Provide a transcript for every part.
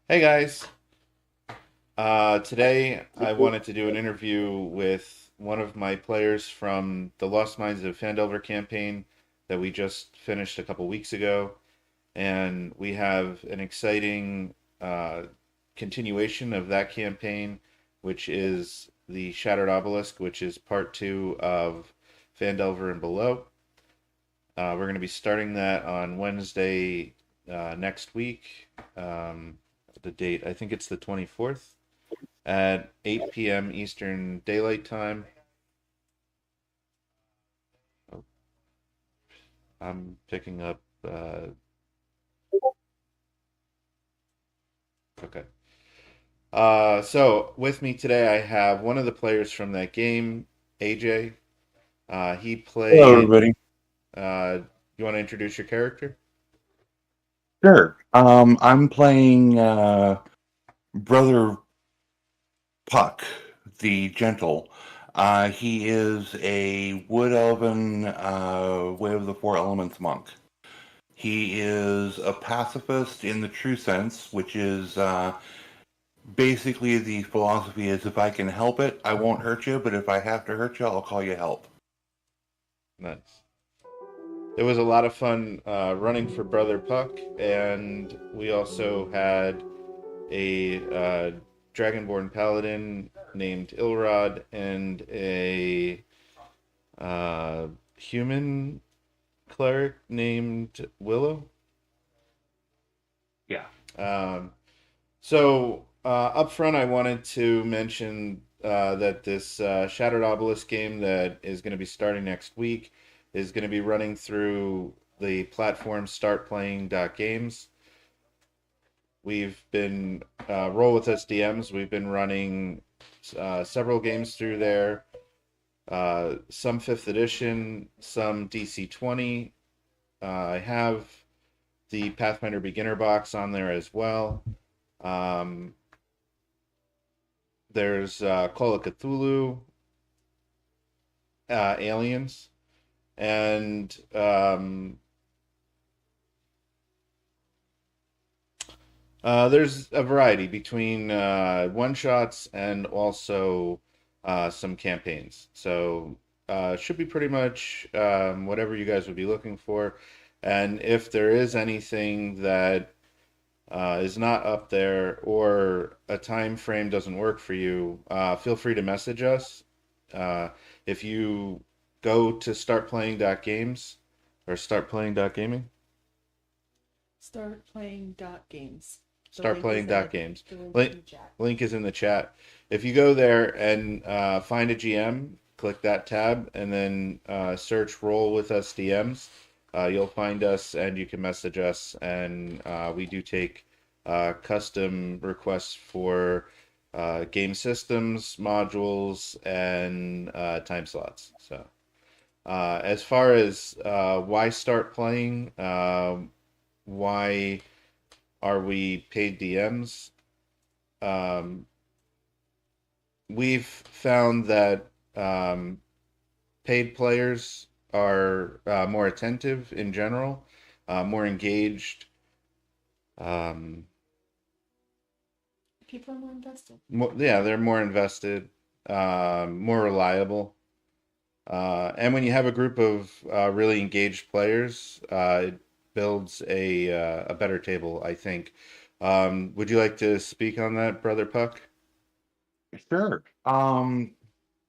Hey guys, today I wanted to do an interview with one of my players from the Lost Mines of Phandelver campaign that we just finished a couple weeks ago, and we have an exciting uh, continuation of that campaign, which is the Shattered Obelisk, which is part two of Phandelver and Below. We're going to be starting that on Wednesday next week. The date, I think it's the 24th at 8 p.m. Eastern Daylight Time. Oh, I'm picking up. Okay. So with me today, I have one of the players from that game, AJ. He Hello, played. everybody. You want to introduce your character? Sure. I'm playing Brother Puck, the Gentle. He is a Wood Elven Way of the Four Elements monk. He is a pacifist in the true sense, which is basically the philosophy is if I can help it, I won't hurt you, but if I have to hurt you, I'll call you help. Nice. It was a lot of fun running for Brother Puck, and we also had a Dragonborn Paladin named Ilrod and a uh, human cleric named Willow. Yeah. Um, up front, I wanted to mention that this Shattered Obelisk game that is going to be starting next week is going to be running through the platform startplaying.games. We've been roll with us DMs. We've been running several games through there. Some fifth edition, some DC 20. I have the Pathfinder beginner box on there as well. Um, there's Call of Cthulhu, Aliens, and there's a variety between one shots and also some campaigns. So should be pretty much whatever you guys would be looking for. And if there is anything that is not up there or a time frame doesn't work for you, feel free to message us. Uh, if you go to startplaying.games or startplaying.gaming, Start playing dot games. The start link is playing in the games. the link in Link the chat. link is in the chat. If you go there and find a GM, click that tab, and then search "Roll with Us DMs." You'll find us, and you can message us, and we do take custom requests for game systems, modules, and time slots. So, as far as why start playing, why are we paid DMs? Um, we've found that um, paid players are more attentive in general, more engaged, um, People are more invested. yeah, they're more invested, more reliable. And when you have a group of really engaged players, it builds a better table, I think. Would you like to speak on that, Brother Puck? Sure.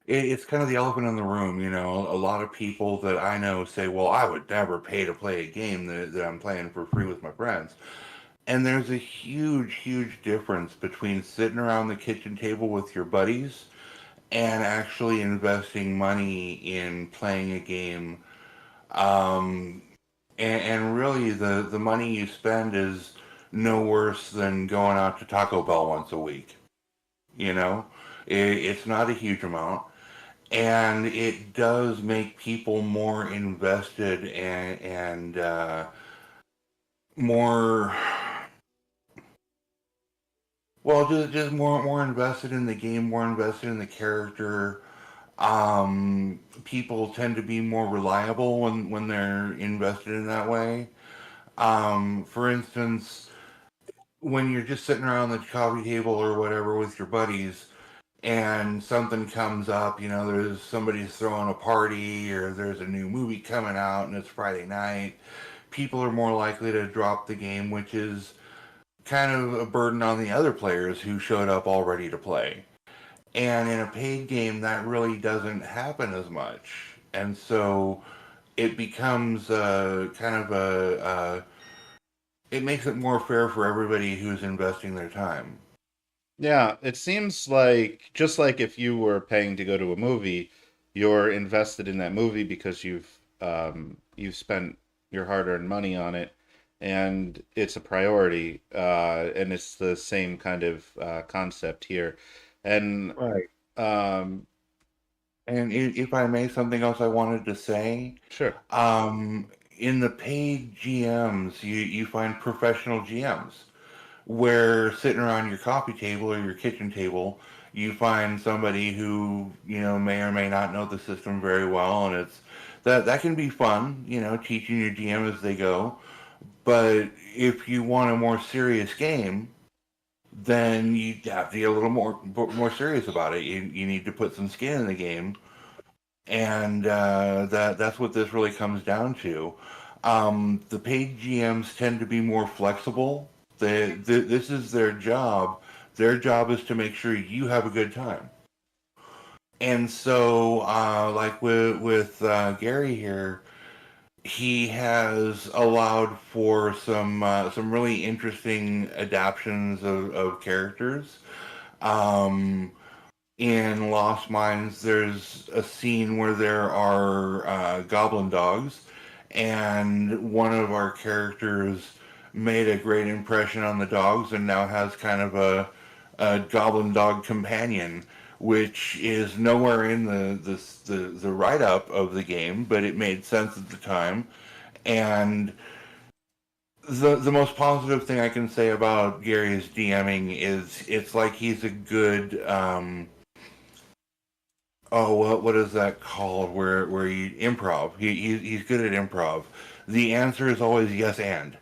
It's kind of the elephant in the room, you know. A lot of people that I know say, "Well, I would never pay to play a game that I'm playing for free with my friends." And there's a huge, huge difference between sitting around the kitchen table with your buddies and actually investing money in playing a game. Um, and really, the money you spend is no worse than going out to Taco Bell once a week. You know, it's not a huge amount and it does make people more invested and more well just more invested in the game, more invested in the character. People tend to be more reliable when they're invested in that way. For instance, when you're just sitting around the coffee table or whatever with your buddies and something comes up, there's somebody's throwing a party or there's a new movie coming out and it's Friday night, people are more likely to drop the game, which is kind of a burden on the other players who showed up all ready to play. And in a paid game, that really doesn't happen as much. And so it becomes kind of it makes it more fair for everybody who's investing their time. Yeah, it seems like just like if you were paying to go to a movie, you're invested in that movie because you've spent your hard-earned money on it, and it's a priority. And it's the same kind of concept here. And Right. um, And if I may, something else I wanted to say. sure. In the paid GMs, you find professional GMs where sitting around your coffee table or your kitchen table, you find somebody who may or may not know the system very well, and it's that can be fun, teaching your GM as they go. But if you want a more serious game, then you have to get a little more serious about it. You need to put some skin in the game, and that's what this really comes down to. The paid GMs tend to be more flexible. This is their job. Their job is to make sure you have a good time. And so, like with Gary here, he has allowed for some really interesting adaptions of characters. Um, in Lost Mines, there's a scene where there are goblin dogs, and one of our characters made a great impression on the dogs and now has kind of a goblin dog companion, which is nowhere in the write up of the game, but it made sense at the time. And the most positive thing I can say about Gary's DMing is it's like he's a good oh, what is that called? Where you improv? He's good at improv. The answer is always yes and.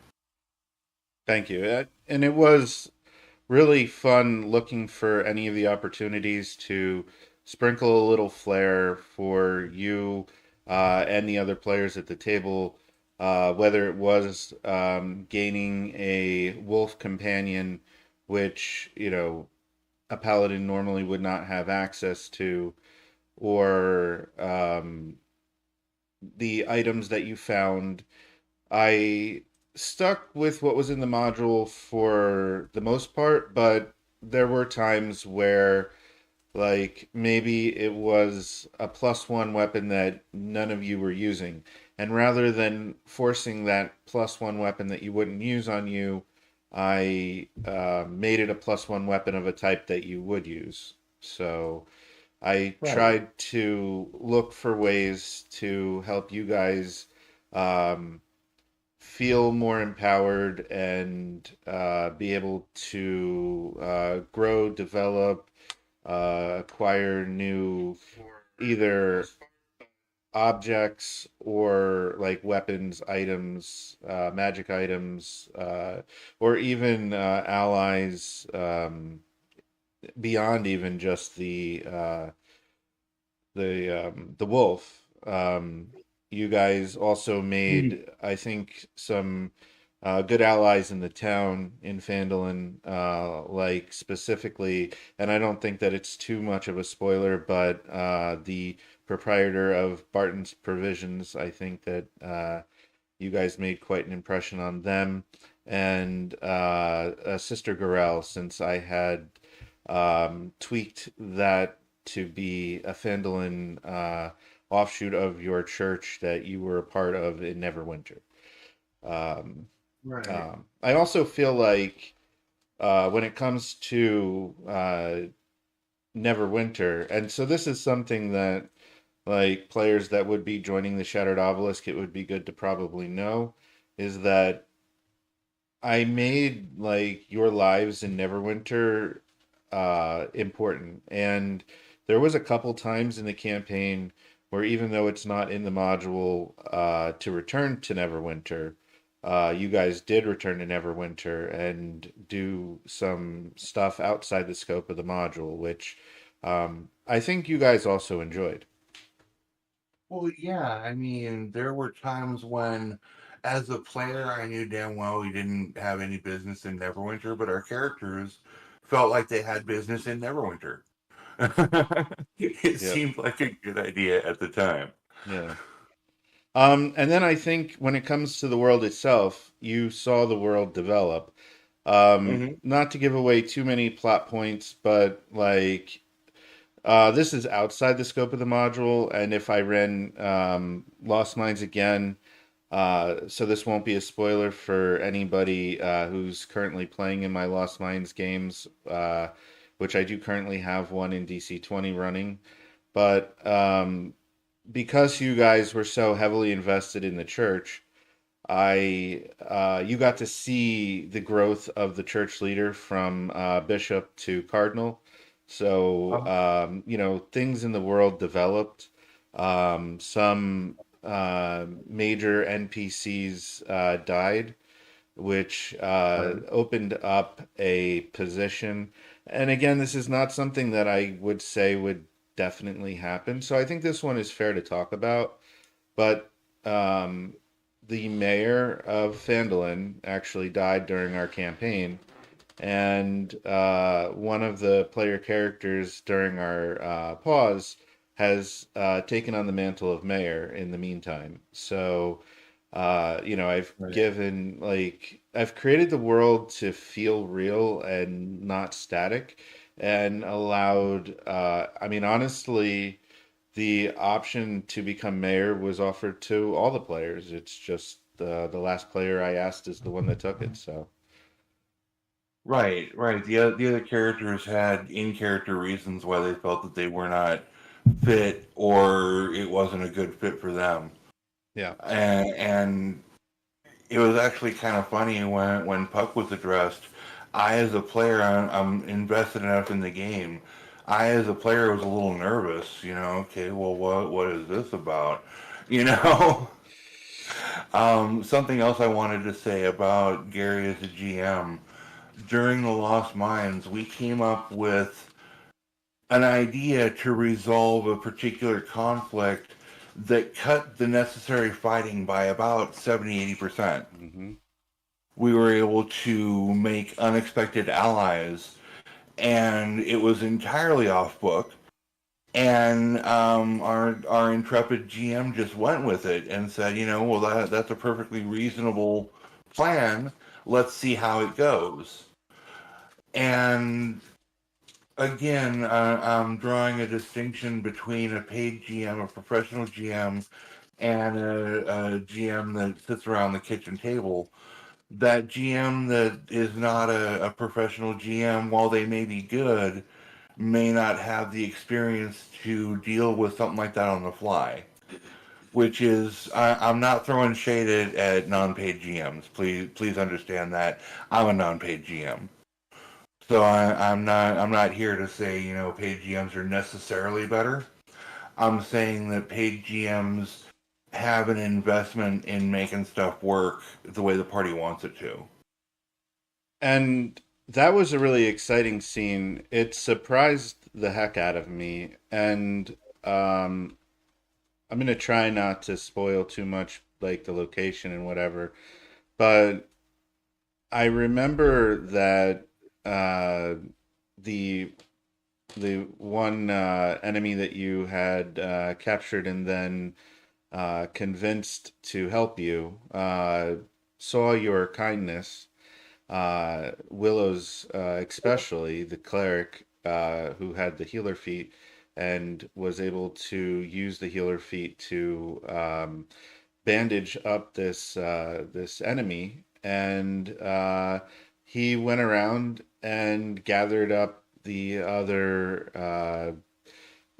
Thank you. And it was really fun looking for any of the opportunities to sprinkle a little flair for you and the other players at the table, whether it was gaining a wolf companion, which, a paladin normally would not have access to, or the items that you found. I stuck with what was in the module for the most part, but there were times where, like, maybe it was a +1 weapon that none of you were using. And rather than forcing that +1 weapon that you wouldn't use on you, I made it a +1 weapon of a type that you would use. So I Right. tried to look for ways to help you guys um, feel more empowered and be able to grow, develop, acquire new either objects or like weapons, items, magic items, or even allies beyond even just the wolf. You guys also Mm. made, I think, some good allies in the town in Fandolin, like specifically, and I don't think that it's too much of a spoiler, but the proprietor of Barton's Provisions, I think that you guys made quite an impression on them, and Sister Gorel, since I had tweaked that to be a Fandolin offshoot of your church that you were a part of in Neverwinter. Um, Right. I also feel like when it comes to Neverwinter, and so this is something that like players that would be joining the Shattered Obelisk, it would be good to probably know, is that I made like your lives in Neverwinter important. And there was a couple times in the campaign where even though it's not in the module to return to Neverwinter, you guys did return to Neverwinter and do some stuff outside the scope of the module, which I think you guys also enjoyed. Well, yeah, I mean, there were times when, as a player, I knew damn well we didn't have any business in Neverwinter, but our characters felt like they had business in Neverwinter. It Yep. seemed like a good idea at the time. Yeah. And then I think when it comes to the world itself, you saw the world develop. Hmm. Not to give away too many plot points, but like this is outside the scope of the module, and if I ran Lost Mines again, so this won't be a spoiler for anybody who's currently playing in my Lost Mines games, which I do currently have one in DC 20 running. But because you guys were so heavily invested in the church, you got to see the growth of the church leader from bishop to cardinal. So things in the world developed. Some major NPCs died, which Right. opened up a position. And again, this is not something that I would say would definitely happen. So I think this one is fair to talk about. But um, the mayor of Phandalin actually died during our campaign, and one of the player characters during our pause has taken on the mantle of mayor in the meantime. So, Right. I've created the world to feel real and not static, and allowed. I mean, honestly, the option to become mayor was offered to all the players. It's just the last player I asked is the one that took it. So Right, right. The other characters had in character reasons why they felt that they were not fit or it wasn't a good fit for them. yeah. And it was actually kind of funny when Puck was addressed. I, as a player, I'm invested enough in the game. I, as a player, was a little nervous. Okay, well, what is this about? You know. Something else I wanted to say about Gary as a GM. During the Lost Mines, we came up with an idea to resolve a particular conflict that cut the necessary fighting by about 70-80%. Hmm. We were able to make unexpected allies, and it was entirely off book. And our intrepid GM just went with it and said, well, that's a perfectly reasonable plan. Let's see how it goes. And again, I'm drawing a distinction between a paid GM, a professional GM, and a GM that sits around the kitchen table. That GM that is not a professional GM, while they may be good, may not have the experience to deal with something like that on the fly. Which is, I'm not throwing shade at non-paid GMs. Please understand that I'm a non-paid GM. So I'm not here to say paid GMs are necessarily better. I'm saying that paid GMs have an investment in making stuff work the way the party wants it to. And that was a really exciting scene. It surprised the heck out of me. And um, I'm gonna try not to spoil too much, like the location and whatever. But I remember that uh, the the one enemy that you had captured and then convinced to help you saw your kindness. Willow's, especially the cleric who had the healer feat and was able to use the healer feat to bandage up this enemy, and he went around and gathered up the other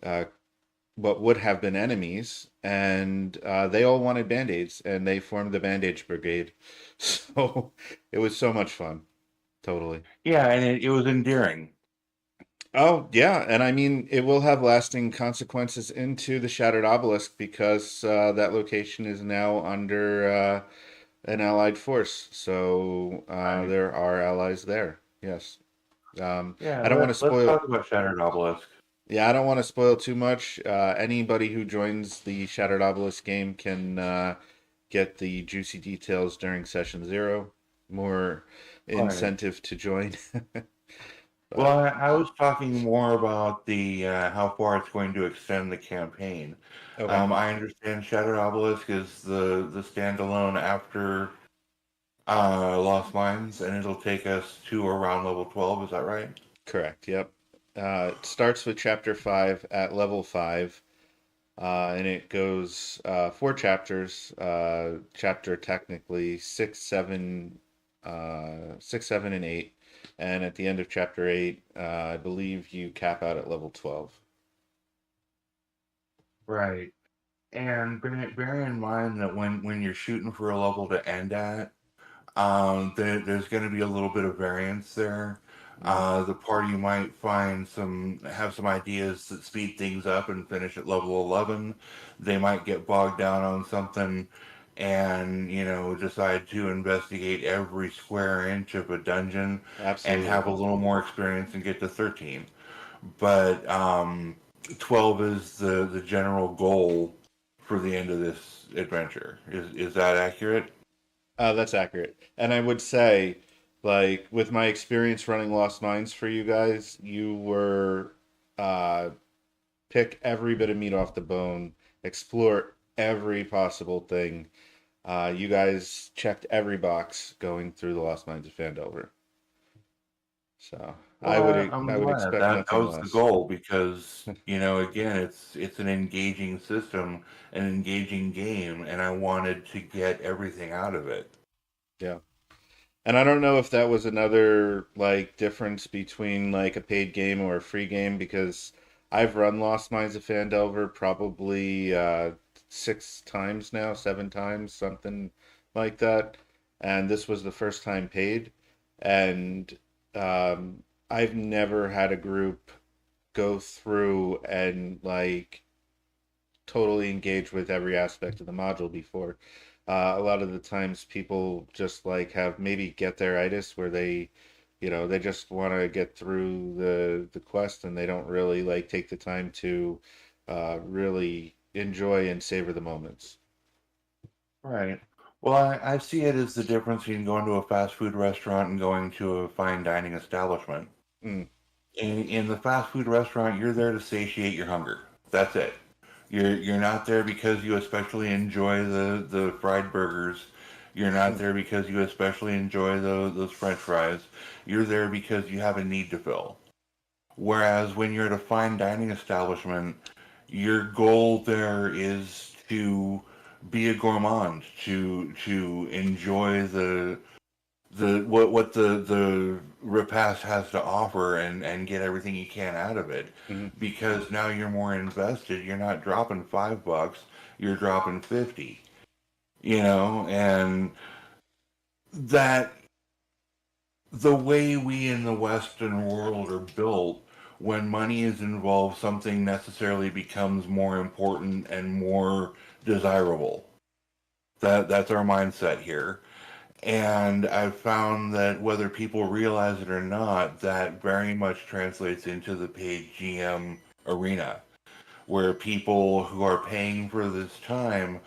uh, what would have been enemies, and they all wanted band-aids, and they formed the bandage brigade. So it was so much fun. Totally. Yeah, and it was endearing. Oh yeah, and I mean it will have lasting consequences into the Shattered Obelisk because that location is now under an allied force. So Right. there are allies there. Yes. Yeah, I don't want to let's spoil. talk about Shattered Obelisk. Yeah, I don't want to spoil too much. Anybody who joins the Shattered Obelisk game can get the juicy details during session 0. More Right. incentive to join. Well, But I was talking more about the how far it's going to extend the campaign. okay, I understand Shattered Obelisk is the standalone after Lost Mines, and it'll take us to around level 12. Is that right? correct. Yep. It starts with chapter 5 at level 5. And it goes 4 chapters. Chapter technically 6, 7, and 8. And at the end of chapter 8, I believe you cap out at level 12. Right. And bear in mind that when you're shooting for a level to end at, there's going to be a little bit of variance there. Hmm. The party might have some ideas that speed things up and finish at level 11. They might get bogged down on something and, decide to investigate every square inch of a dungeon and Absolutely. have a little more experience and get to 13. But 12 is the general goal for the end of this adventure. Is that accurate? That's accurate. And I would say, like, with my experience running Lost Mines for you guys, you were uh, pick every bit of meat off the bone, explore every possible thing. You guys checked every box going through the Lost Mines of Phandelver. So Well, I'm I would glad expect that nothing was the less. goal because, again, it's an engaging system, an engaging game, and I wanted to get everything out of it. Yeah. And I don't know if that was another like difference between like a paid game or a free game because I've run Lost Mines of Phandelver probably 6 times now, 7 times, something like that. And this was the first time paid. And I've never had a group go through and like totally engage with every aspect of the module before. A lot of the times people just like have maybe get their itis where they just want to get through the quest and they don't really like take the time to really enjoy and savor the moments. Right. Well, I see it as the difference between going to a fast food restaurant and going to a fine dining establishment. Mm, In the fast food restaurant, you're there to satiate your hunger. That's it. You're not there because you especially enjoy the fried burgers. You're not mm, there because you especially enjoy those French fries. You're there because you have a need to fill. Whereas when you're at a fine dining establishment, your goal there is to be a gourmand, to enjoy the repast has to offer and get everything you can out of it mm. because now you're more invested. You're not dropping $5, you're dropping 50, and that the way we in the Western world are built, when money is involved, something necessarily becomes more important and more desirable. That's our mindset here. And I've found that whether people realize it or not, that very much translates into the paid GM arena, where people who are paying for this time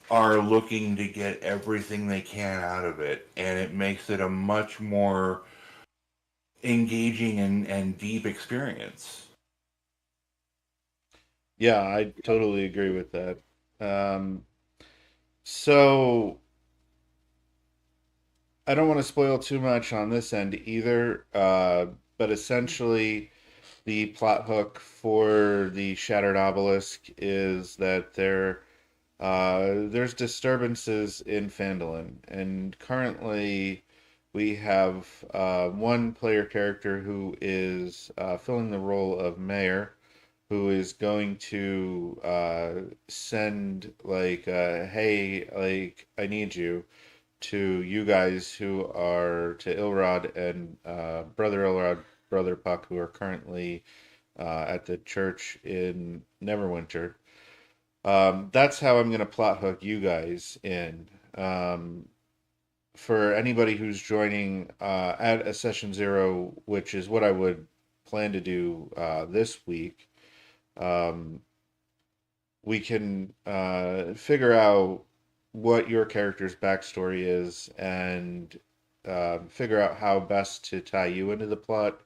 are looking to get everything they can out of it. And it makes it a much more engaging and deep experience. Yeah, I totally agree with that. Um, so I don't want to spoil too much on this end either, but essentially the plot hook for the Shattered Obelisk is that there's disturbances in Phandalin, and currently we have one player character who is filling the role of mayor, who is going to send like, hey, like I need you to you guys who are to Ilrod and brother Ilrod, brother Puck, who are currently at the church in Neverwinter. That's how I'm gonna plot hook you guys in. for anybody who's joining at a session zero, which is what I would plan to do this week, um, we can figure out what your character's backstory is and figure out how best to tie you into the plot.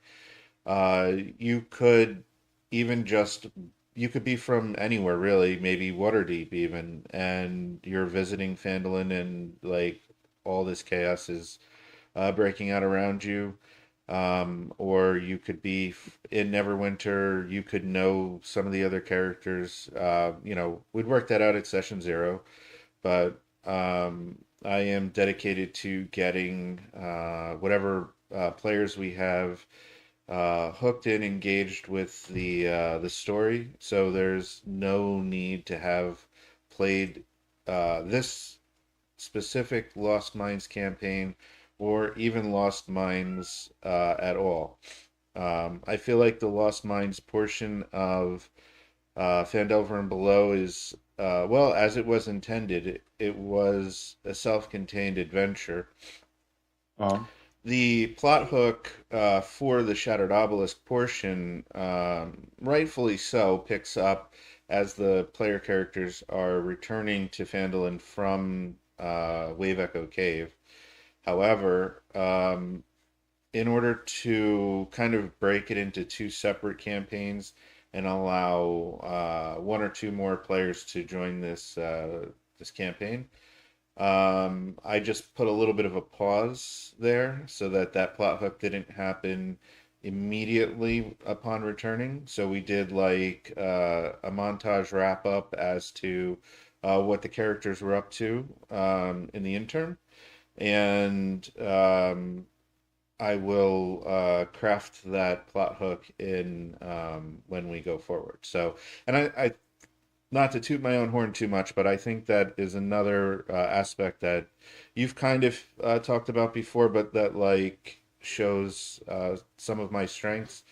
You could even just you could be from anywhere really, maybe Waterdeep even, and you're visiting Phandalin and like all this chaos is breaking out around you. Or you could be in Neverwinter. You could know some of the other characters. We'd work that out at session zero. But I am dedicated to getting whatever players we have hooked in, engaged with the story. So there's no need to have played this specific Lost Mines campaign or even Lost Mines at all. I feel like the Lost Mines portion of Phandelver and Below is, well, as it was intended, it was a self contained adventure. Uh, The plot hook for the Shattered Obelisk portion, rightfully so, picks up as the player characters are returning to Phandalin from Wave Echo Cave. However, in order to kind of break it into two separate campaigns and allow one or two more players to join this campaign, I just put a little bit of a pause there so that that plot hook didn't happen immediately upon returning. So we did like a montage wrap up as to what the characters were up to in the interim, and I will craft that plot hook in when we go forward. So, and I not to toot my own horn too much, but I think that is another aspect that you've kind of talked about before, but that like shows some of my strengths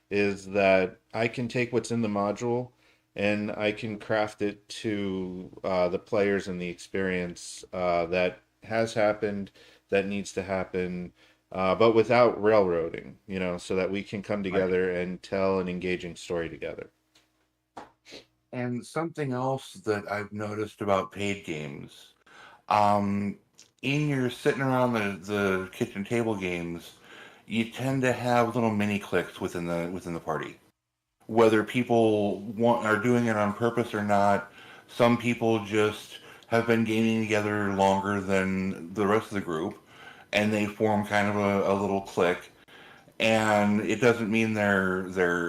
is that I can take what's in the module and I can craft it to the players and the experience that has happened, that needs to happen, but without railroading, so that we can come right. together and tell an engaging story together. And something else that I've noticed about paid games, um, in your sitting around the kitchen table games, you tend to have little mini cliques within the party. Whether people are doing it on purpose or not, some people just have been gaming together longer than the rest of the group, and they form kind of a little clique. And it doesn't mean they're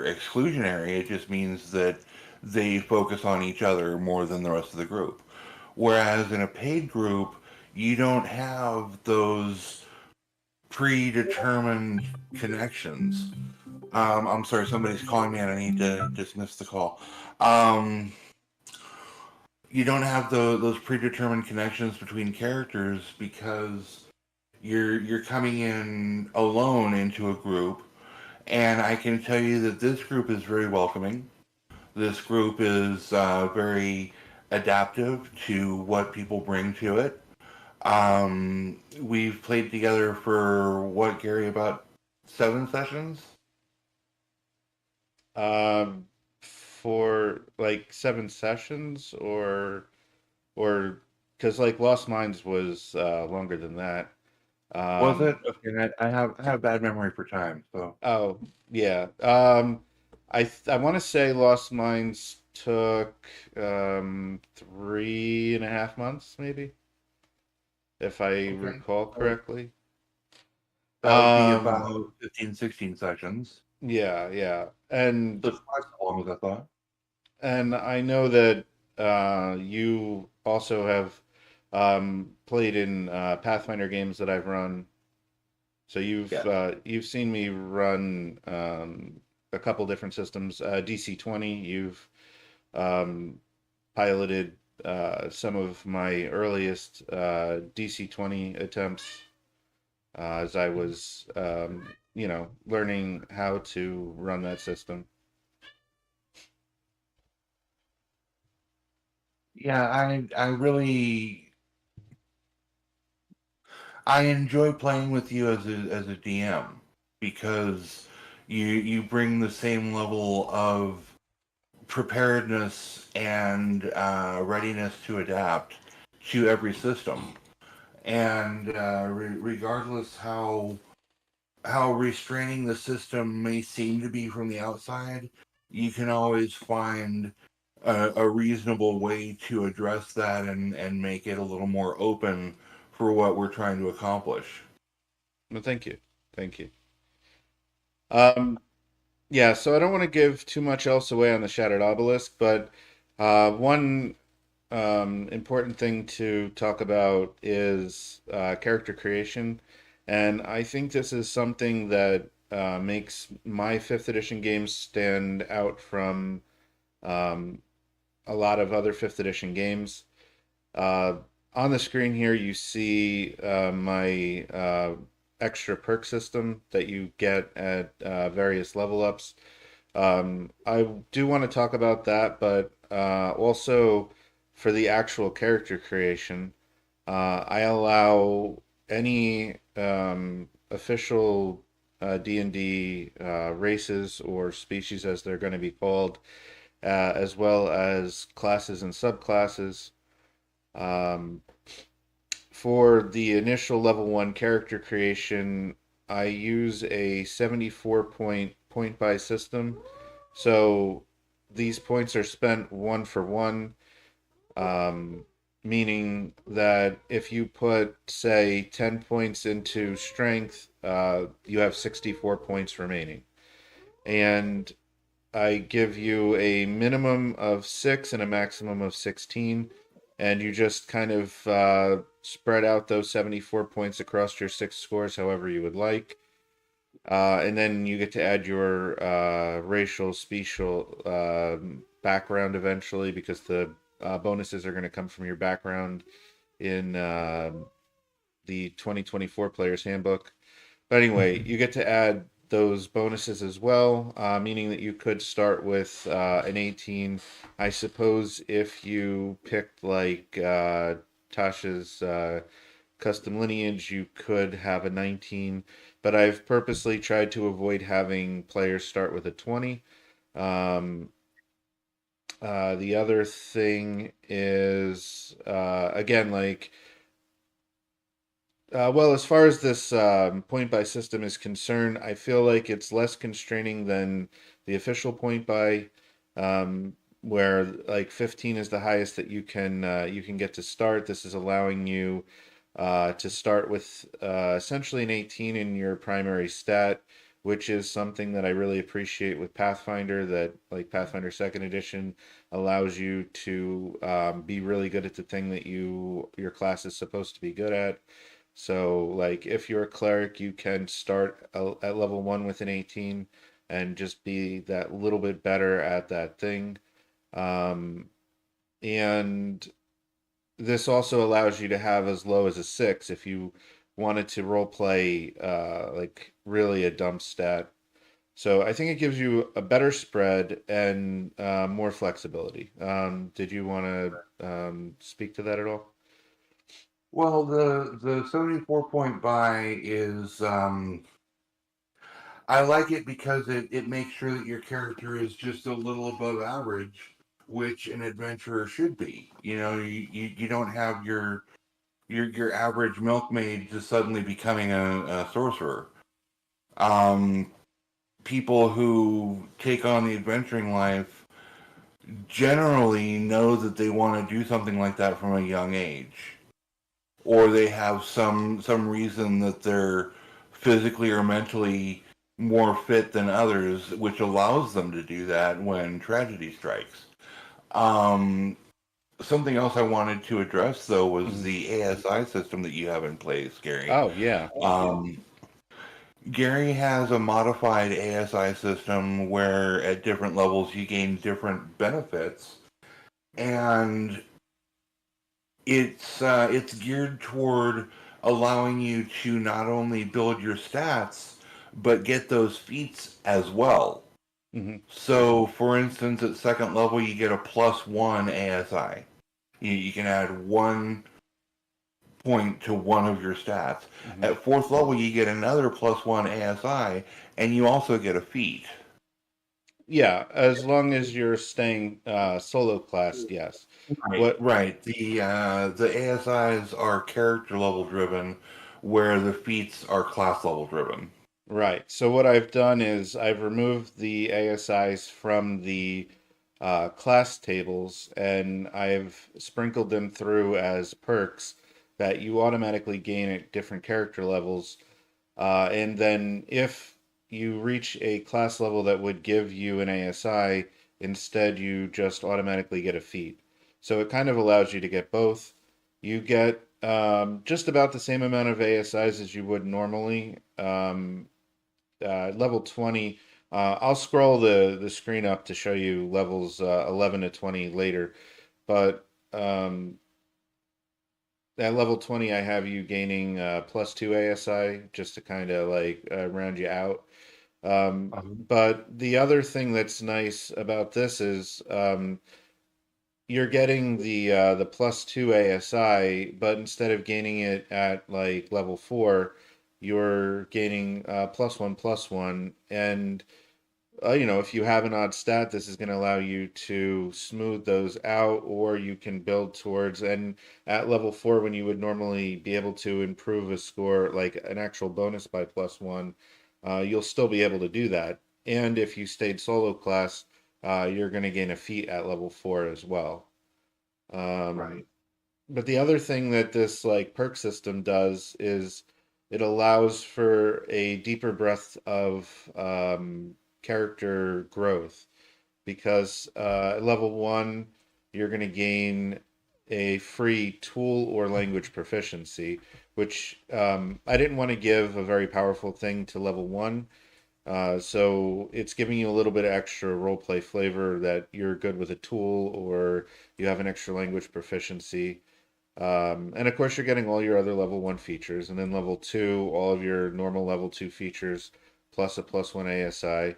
exclusionary. It just means that they focus on each other more than the rest of the group. Whereas in a paid group, you don't have those predetermined connections. I'm sorry, somebody's calling me and I need to dismiss the call. Um, you don't have those predetermined connections between characters because you're coming in alone into a group, and I can tell you that this group is very welcoming. This group is very adaptive to what people bring to it. We've played together for what, Gary, about 7 sessions? For like 7 sessions or because like Lost Mines was longer than that. Was it? Um, Okay, I have bad memory for time, so oh yeah. I want to say Lost Mines took 3.5 months, maybe, if I okay. recall So correctly. that would be Um, about 15, 16 sessions. yeah, yeah, So it's twice as long as I thought. and I know that you also have played in Pathfinder games that I've run. So Yes. you've seen me run a couple different systems. DC-20, you've um, piloted some of my earliest DC-20 attempts as I was, learning how to run that system. Yeah, I really I enjoy playing with you as a DM because you bring the same level of preparedness and readiness to adapt to every system. And regardless how restraining the system may seem to be from the outside, you can always find a reasonable way to address that and make it a little more open for what we're trying to accomplish. Well, thank you. Thank you. Um, yeah, so I don't want to give too much else away on the Shattered Obelisk, but one important thing to talk about is character creation. And I think this is something that makes my fifth edition games stand out from um, a lot of other fifth edition games. Uh, on the screen here, you see my extra perk system that you get at various level ups. I do want to talk about that, but also for the actual character creation, I allow any official D&D races or species, as they're going to be called, as well as classes and subclasses. Um, for the initial level one character creation, I use a 74 point buy system. So these points are spent one for one, um, meaning that if you put, say, 10 points into strength, you have 64 points remaining. And I give you a minimum of 6 and a maximum of 16, and you just kind of spread out those 74 points across your six scores however you would like. And then you get to add your racial, special background eventually, because the bonuses are going to come from your background in the 2024 Player's Handbook. But anyway, you get to add those bonuses as well, meaning that you could start with an 18. I suppose if you picked like Tasha's custom lineage, you could have a 19. But I've purposely tried to avoid having players start with a 20. Um, the other thing is, again, like, well, as far as this point buy system is concerned, I feel like it's less constraining than the official point buy, where like 15 is the highest that you can get to start. This is allowing you to start with essentially an 18 in your primary stat, which is something that I really appreciate with Pathfinder. That like Pathfinder Second Edition allows you to be really good at the thing that your class is supposed to be good at. So, like, if you're a cleric, you can start at level one with an 18 and just be that little bit better at that thing. Um, and this also allows you to have as low as a 6 if you wanted to role play like really a dump stat. So I think it gives you a better spread and more flexibility. Did you want to speak to that at all? Well, the 74 point buy is I like it because it makes sure that your character is just a little above average, which an adventurer should be. You know, you don't have your average milkmaid just suddenly becoming a sorcerer. Um, People who take on the adventuring life generally know that they want to do something like that from a young age, or they have some reason that they're physically or mentally more fit than others, which allows them to do that when tragedy strikes. Um, Something else I wanted to address though was Mhm. the ASI system that you have in place, Gary. Oh, yeah. Gary has a modified ASI system where at different levels you gain different benefits, and it's geared toward allowing you to not only build your stats but get those feats as well. Hmm. So, for instance, at second level, you get a +1 ASI. You can add one point to one of your stats. Mhm. At fourth level, you get another +1 ASI, and you also get a feat. Yeah, as long as you're staying solo classed, yes. What Right. The ASIs are character level driven, where the feats are class level driven. Right. So what I've done is I've removed the ASIs from the class tables and I've sprinkled them through as perks that you automatically gain at different character levels. And then if you reach a class level that would give you an ASI, instead you just automatically get a feat. So it kind of allows you to get both. You get just about the same amount of ASIs as you would normally. Level 20. I'll scroll the screen up to show you levels 11 to 20 later, but at level 20, I have you gaining +2 ASI just to kind of like round you out. But the other thing that's nice about this is you're getting the +2 ASI, but instead of gaining it at like level 4, you're gaining +1 +1, and if you have an odd stat, this is going to allow you to smooth those out, or you can build towards. And at level 4, when you would normally be able to improve a score, like an actual bonus by +1, you'll still be able to do that. And if you stayed solo class, you're going to gain a feat at level 4 as well. Right. But the other thing that this like perk system does is it allows for a deeper breadth of character growth because at level 1 you're going to gain a free tool or language proficiency, which I didn't want to give a very powerful thing to level 1. So it's giving you a little bit of extra roleplay flavor that you're good with a tool or you have an extra language proficiency. And of course, you're getting all your other level 1 features. And then level 2, all of your normal level 2 features, plus a +1 ASI,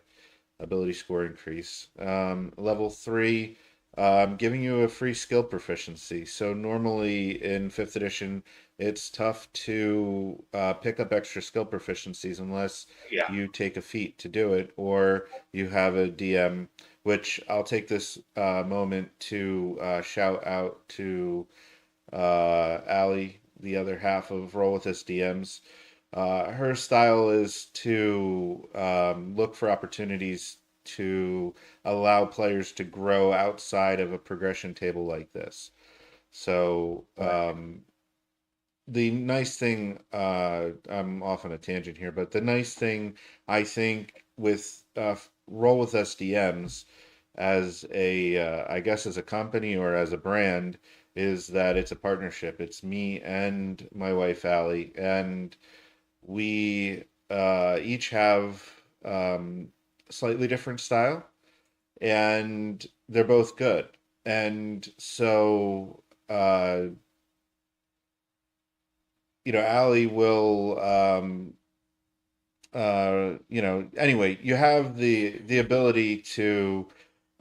ability score increase. Level 3, giving you a free skill proficiency. So normally in 5th edition, it's tough to pick up extra skill proficiencies unless Yeah. you take a feat to do it or you have a DM, which I'll take this moment to shout out to Allie, the other half of Roll With Us DMs. Her style is to look for opportunities to allow players to grow outside of a progression table like this. So the nice thing, I'm off on a tangent here, but the nice thing I think with Roll With Us DMs as I guess as a company or as a brand is that it's a partnership. It's me and my wife Allie, and we each have slightly different style, and they're both good. And so, Allie will, anyway, you have the ability to.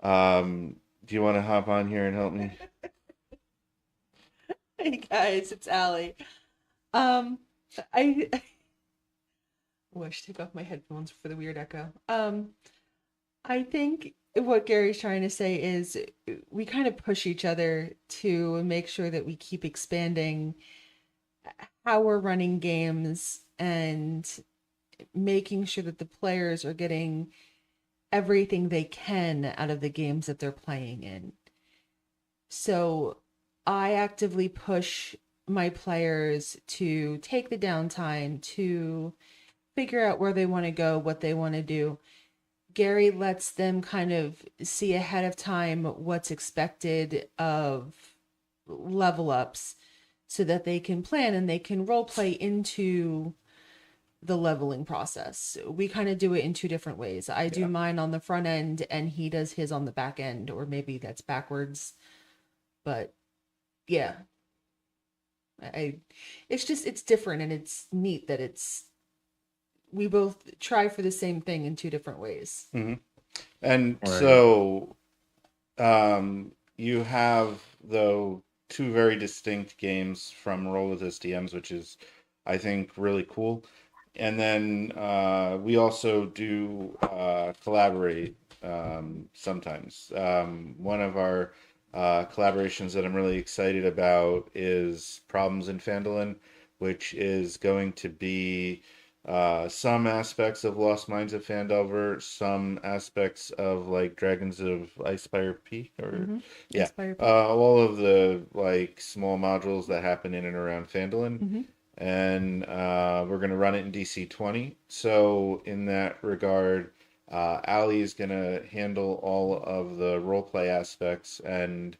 Do you want to hop on here and help me? Hey guys, it's Allie. Um, I oh, I should take off my headphones for the weird echo. I think what Gary's trying to say is we kind of push each other to make sure that we keep expanding how we're running games and making sure that the players are getting everything they can out of the games that they're playing in. So I actively push my players to take the downtime to figure out where they want to go, what they want to do. Gary lets them kind of see ahead of time what's expected of level ups so that they can plan and they can role play into the leveling process. We kind of do it in two different ways. I do mine on the front end and he does his on the back end, or maybe that's backwards. But yeah, it's different and it's neat that we both try for the same thing in two different ways. Mm-hmm. And Right. so you have though two very distinct games from Roll with SDMs, which is, I think, really cool. And then we also do collaborate sometimes. One of our collaborations that I'm really excited about is Problems in Phandalin, which is going to be some aspects of Lost Mines of Phandelver, some aspects of like Dragons of Icespire Peak, or Mm-hmm. yeah, Inspire Peak. all of the like small modules that happen in and around Phandalin. Mm-hmm. And we're going to run it in DC 20. So in that regard, Ali is going to handle all of the role play aspects, and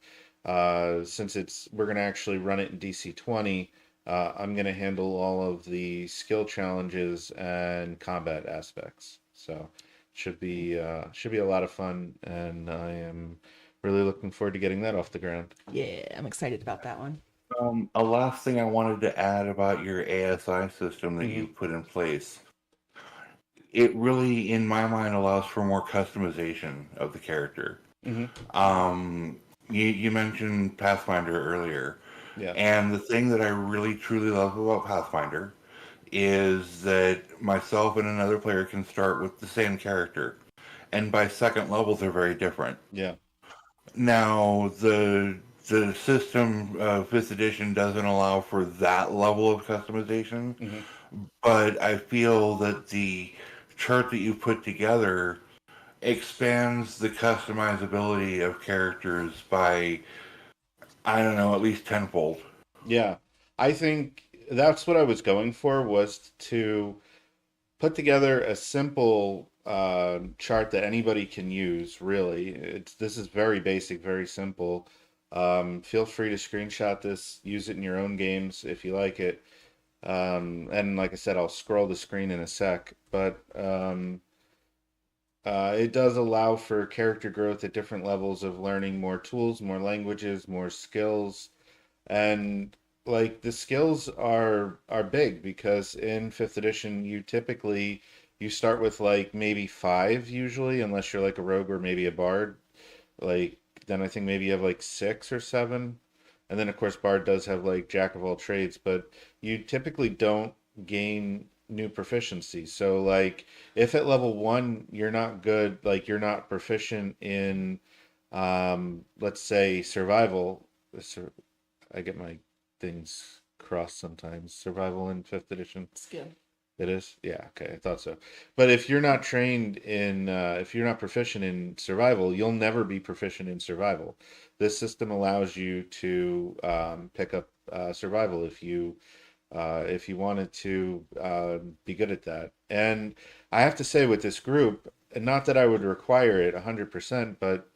since we're going to actually run it in DC 20, I'm going to handle all of the skill challenges and combat aspects. So should be a lot of fun, and I am really looking forward to getting that off the ground. Yeah, I'm excited about that one. A last thing I wanted to add about your ASI system that Hmm. you put in place. It really, in my mind, allows for more customization of the character. Hmm. Um, you mentioned Pathfinder earlier, Yeah. and the thing that I really truly love about Pathfinder is that myself and another player can start with the same character, and by second level, they're very different. Yeah. Now, the system fifth edition doesn't allow for that level of customization, Hmm. but I feel that the chart that you put together expands the customizability of characters by, I don't know, at least tenfold. Yeah, I think that's what I was going for, was to put together a simple chart that anybody can use, really. This is very basic, very simple. Feel free to screenshot this, use it in your own games if you like it. And like I said, I'll scroll the screen in a sec, but it does allow for character growth at different levels of learning more tools, more languages, more skills, and like the skills are big, because in fifth edition you start with like maybe five usually, unless you're like a rogue or maybe a bard. Like then I think maybe you have like six or seven, and then of course bard does have like jack of all trades, but you typically don't gain new proficiency. So like if at level one you're not good, like you're not proficient in let's say survival. I get my things crossed sometimes. Survival in fifth edition. Skill. It is? Yeah, okay, I thought so. But if you're not trained in, if you're not proficient in survival, you'll never be proficient in survival. This system allows you to pick up survival if you wanted to be good at that. And I have to say, with this group, and not that I would require it 100%, but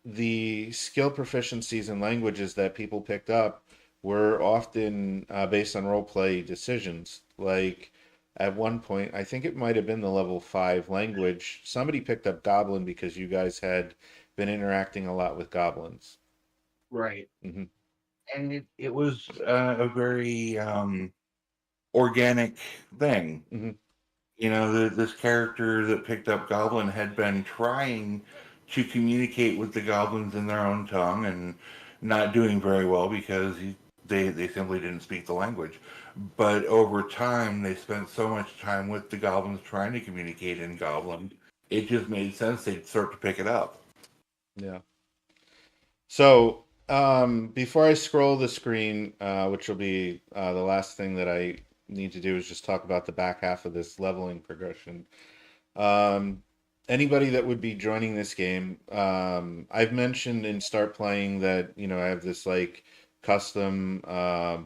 the skill proficiencies in languages that people picked up were often based on role play decisions. Like at one point, I think it might have been the level 5 language, somebody picked up Goblin because you guys had been interacting a lot with goblins. Right. Hmm. And it was a very organic thing. Hmm. You know, this character that picked up Goblin had been trying to communicate with the goblins in their own tongue and not doing very well because they simply didn't speak the language. But over time, they spent so much time with the goblins trying to communicate in Goblin, it just made sense they'd start to pick it up. Yeah. So, before I scroll the screen, which will be the last thing that I need to do, is just talk about the back half of this leveling progression. Um, Anybody that would be joining this game, I've mentioned in Start Playing that, I have this like custom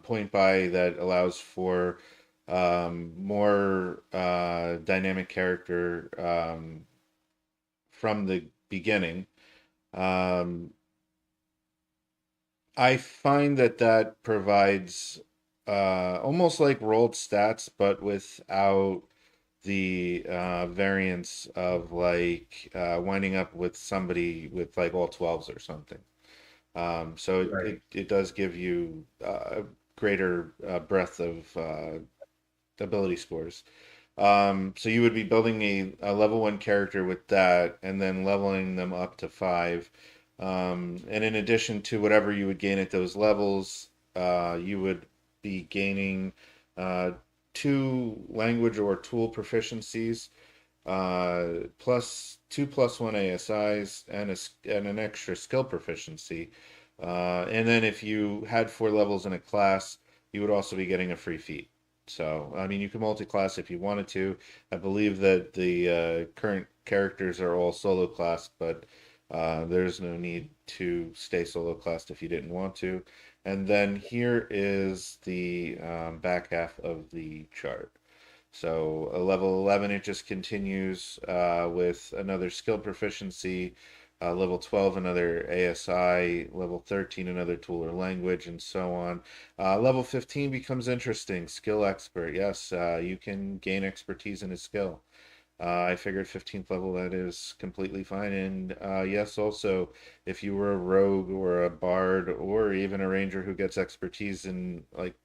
point buy that allows for more dynamic character from the beginning. Um, I find that provides almost like rolled stats, but without the variance of like winding up with somebody with like all 12s or something. So Right. it does give you greater breadth of ability scores. So you would be building a level 1 character with that, and then leveling them up to 5. And in addition to whatever you would gain at those levels, you would be gaining uh, two language or tool proficiencies, plus two plus one ASIs, and and an extra skill proficiency. And then if you had four levels in a class, you would also be getting a free feat. So, I mean, you can multi-class if you wanted to. I believe that the current characters are all solo class, but there's no need to stay solo classed if you didn't want to. And then here is the back half of the chart. So a level 11, it just continues with another skill proficiency. Level 12, another ASI. Level 13, another tool or language, and so on. Level 15 becomes interesting. Skill expert. Yes, you can gain expertise in a skill. I figured 15th level that is completely fine. And yes, also, if you were a rogue or a bard or even a ranger who gets expertise in, like,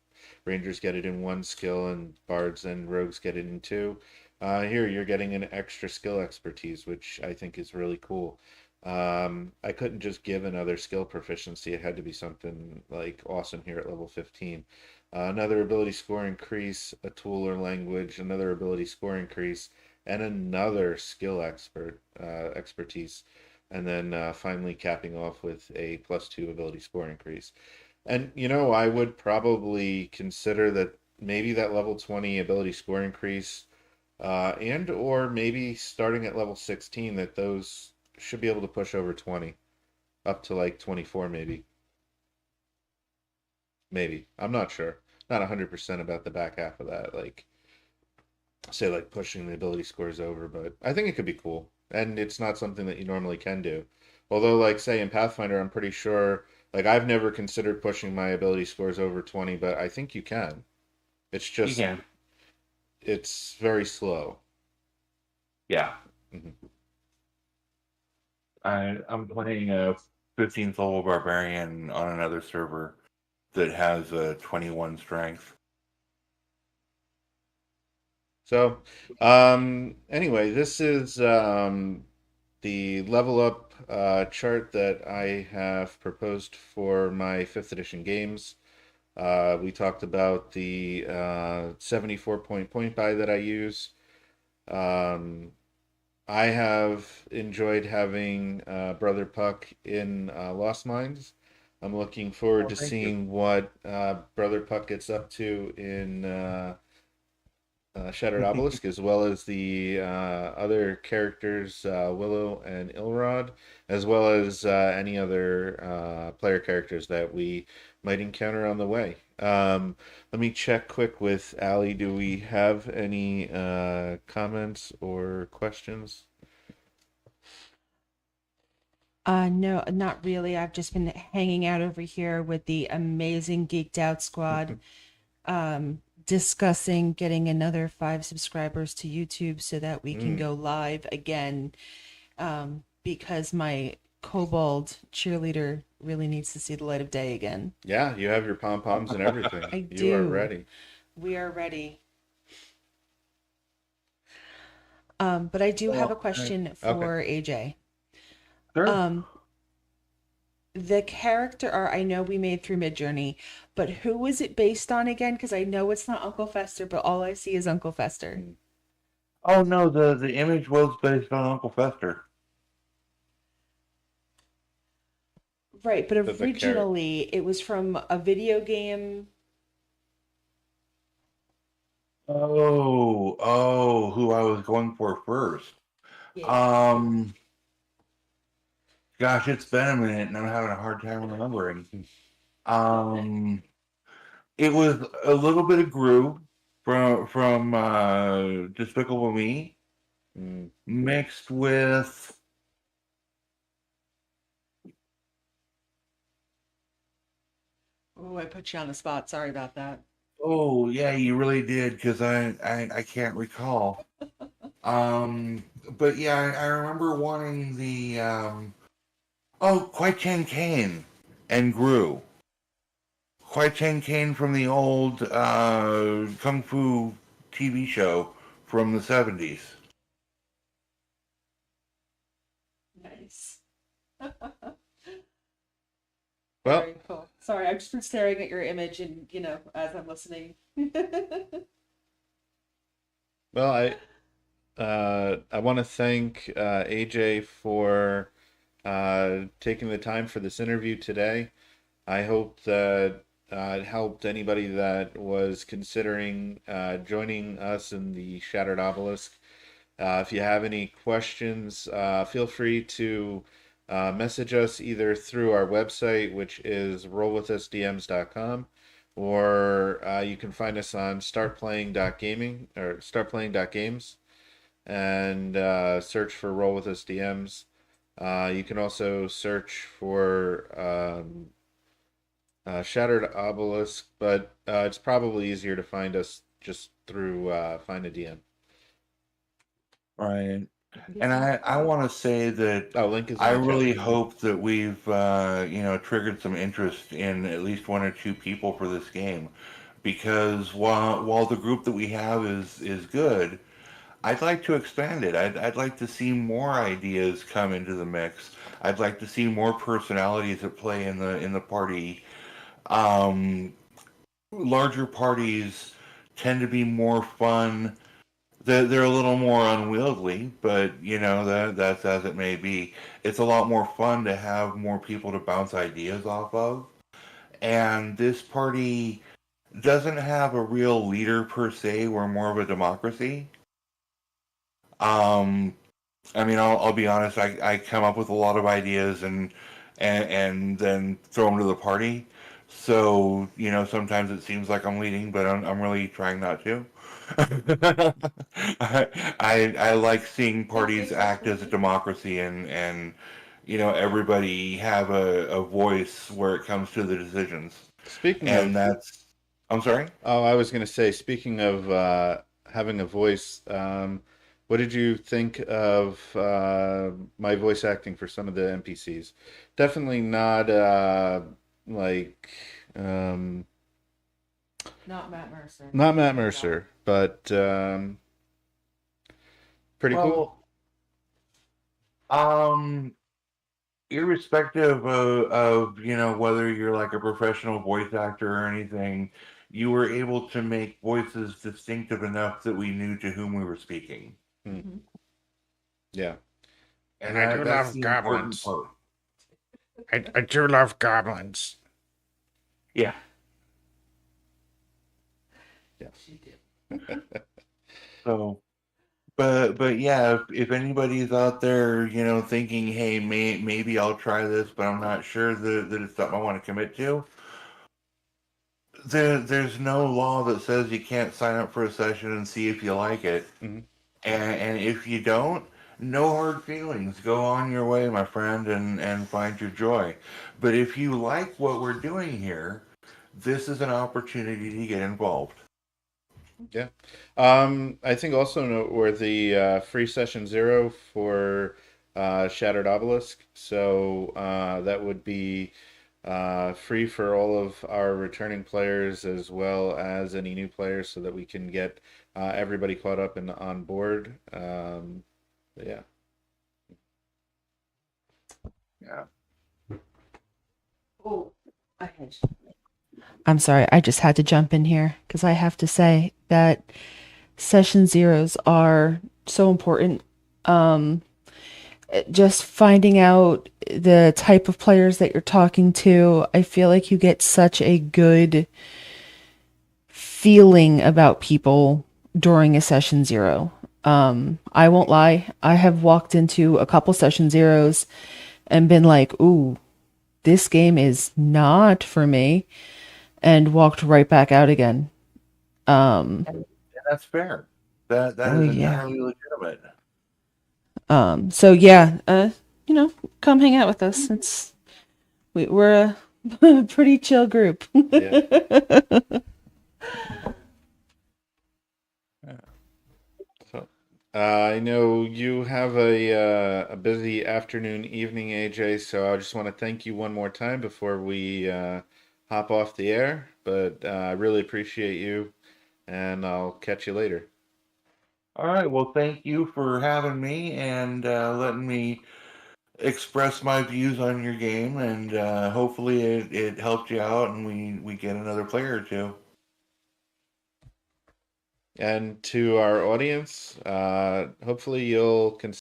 rangers get it in one skill and bards and rogues get it in two. Here you're getting an extra skill expertise, which I think is really cool. I couldn't just give another skill proficiency. It had to be something like awesome here at level 15. Another ability score increase, a tool or language, another ability score increase, and another skill expertise. And then finally capping off with a +2 ability score increase. And I would probably consider that maybe that level 20 ability score increase, and or maybe starting at level 16, that those should be able to push over 20, up to like 24 maybe. Maybe. I'm not sure. Not 100% about the back half of that, like say like pushing the ability scores over, but I think it could be cool. And it's not something that you normally can do. Although like say in Pathfinder, I'm pretty sure like I've never considered pushing my ability scores over 20, but I think you can. It's You just can. it's very slow. Yeah. Hmm. I'm playing a 15th level barbarian on another server that has a 21 strength. So, anyway, this is the level up chart that I have proposed for my fifth edition games. We talked about the 74 point buy that I use. Um, I have enjoyed having Brother Puck in Lost Mines. I'm looking forward Oh, to thank you. seeing what Brother Puck gets up to in Shattered Obelisk, as well as the other characters, Willow and Ilrod, as well as any other player characters that we might encounter on the way. Let me check quick with Ali. Do we have any comments or questions? No, not really. I've just been hanging out over here with the amazing Geeked Out Squad, discussing getting another 5 subscribers to YouTube so that we can Mm. go live again. Because my kobold cheerleader really needs to see the light of day again. Yeah, you have your pom poms and everything. I You are do. ready. We are ready. But I do have a Well, question Okay. for AJ. sure. Um, the character art I know we made through Midjourney, but who was it based on again? Because I know it's not Uncle Fester, but all I see is Uncle Fester. Mm. Oh no, the image was based on Uncle Fester. Right, but The character. originally it was from a video game. Oh, who I was going for first. Yeah. Um, Gosh, it's been a minute, and I'm having a hard time remembering. Um, it was a little bit of Gru from Despicable Me Mm. mixed with. Oh, I put you on the spot. Sorry about that. Oh yeah, you really did because I can't recall. Um, but yeah, I remember wanting the Kwai Chang Kane and Gru. Kwai Chang Kane from the old Kung Fu TV show from the 70s. Nice. Well, Very cool. Sorry, I'm just staring at your image and as I'm listening. I want to thank AJ for taking the time for this interview today. I hope that it helped anybody that was considering joining us in the Shattered Obelisk. If you have any questions, feel free to message us either through our website, which is rollwithusdms.com, or you can find us on startplaying.gaming or startplaying.games and search for Roll With Us DMs. You can also search for Shattered Obelisk, but it's probably easier to find us just through Find a DM. Right. And I want to say that Oh, link is in I the chat. really hope that we've triggered some interest in at least one or two people for this game, because while the group that we have is good, I'd like to expand it. I'd like to see more ideas come into the mix. I'd like to see more personalities at play in the party. Um, Larger parties tend to be more fun. They're a little more unwieldy, but that's as it may be. It's a lot more fun to have more people to bounce ideas off of. And this party doesn't have a real leader per se. We're more of a democracy. Um, I mean, I'll be honest. I come up with a lot of ideas and then throw them to the party. So sometimes it seems like I'm leading, but I'm really trying not to. I like seeing parties act as a democracy and everybody have a voice where it comes to the decisions. Speaking And of, that's I'm sorry. oh, I was going to say, speaking of having a voice, what did you think of my voice acting for some of the NPCs? Definitely not like um, Not Matt Mercer. not Matt Thank God. Mercer, but pretty cool. Well, um, irrespective of whether you're like a professional voice actor or anything, you were able to make voices distinctive enough that we knew to whom we were speaking, Hmm. Mhm. Yeah. and And I do that's love the important goblins. part. I do love goblins. Yeah. She did. So, but yeah, if anybody's out there, thinking, hey, maybe I'll try this, but I'm not sure that it's something I want to commit to. There's no law that says you can't sign up for a session and see if you like it. Hmm. And if you don't, no hard feelings. Go on your way, my friend, and find your joy. But if you like what we're doing here, this is an opportunity to get involved. Yeah. I think also noteworthy free session 0 for Shattered Obelisk. So that would be free for all of our returning players as well as any new players so that we can get everybody caught up and on board. Yeah. Yeah. Oh, I'm sorry. I just had to jump in here because I have to say that session zeros are so important. Um, just finding out the type of players that you're talking to, I feel like you get such a good feeling about people during a session zero. I won't lie, I have walked into a couple session zeros and been like, ooh, this game is not for me, and walked right back out again. And that's fair. That Oh is yeah. entirely legitimate. So yeah, come hang out with us. We're a pretty chill group. Yeah. So I know you have a busy afternoon, evening, AJ. So I just want to thank you one more time before we hop off the air. But I really appreciate you, and I'll catch you later. All right. Well, thank you for having me and letting me express my views on your game, and hopefully it helped you out, and we get another player or two. And to our audience, hopefully you'll consider